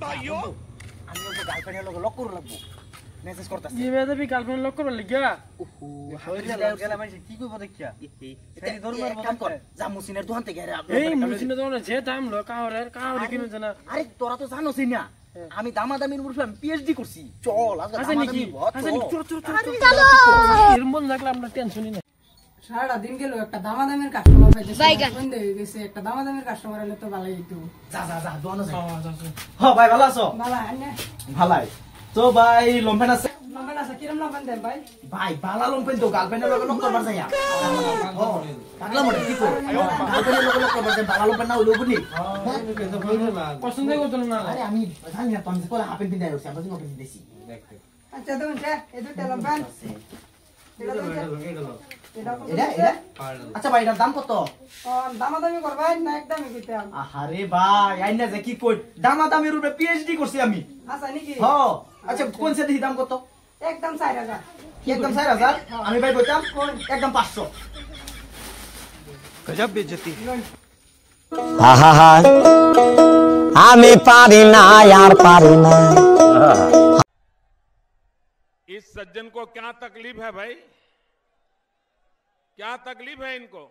भाइयों আমি ওর গার্লফ্রেন্ডের লগে লক করে লাগবো মেসেজ করতেছি কি বেদবি গার্লফ্রেন্ড লক করবার লাগিয়া ওহো হাওরে গেলা মানে কি কইব দেখিয়া সেই ধর্মের বদন করে যা মুসিনের দোকান থেকে এই মুসিনের দোকানে যে দাম লো কাহরে কিনো জানা আরে তোরা তো জানোসই না আমি দামাদামির উপর আমি পিএইচডি করছি চল আজকে দামাদামি চলো এরম বল লাগলে আমরা টেনশনই না সারাটা দিন গেল একটা দামাদামের কাস্টমার পাইতেছে বন্ধ হয়ে গেছে একটা দামাদামের কাস্টমার হলে তো ভালোই হইতো যা দোকানে যা হ্যাঁ ভাই ভালো আছো ভালো আনে ভালাই তো ভাই লম্পেন আছে লম্পেন আছে কিরম লম্পেন দেন ভাই ভাই বালা লম্পেন তো গার্লফ্রেন্ডের লগে লক করবার যাইয়া পাগলা মরে কি কই গার্লফ্রেন্ডের লগে লক করবার যাই বালা লম্পেন না হইলো বুনি পছন্দ করতে না আরে আমি জানি না তুমি কোলা হাফেন দিন আইছো আমরা দিন দিছি আচ্ছা তুমি এই দুটো লম্পেন এটা আচ্ছা ভাই এটার দাম কত দামাদামি করবাই না একদমই কইতাম আরে ভাই আইনা যে কি কই দামাদামির উপরে পিএইচডি করছি আমি আচ্ছা নাকি হ্যাঁ আচ্ছা কোন সেটা দাম কত একদম 4000 একদম 4000 আমি ভাই কইতাম একদম 500 गजब बेइज्जती আহা আমি পারি না আর পারি না इस सज्जन को क्या तकलीफ है भाई क्या तकलीफ है इनको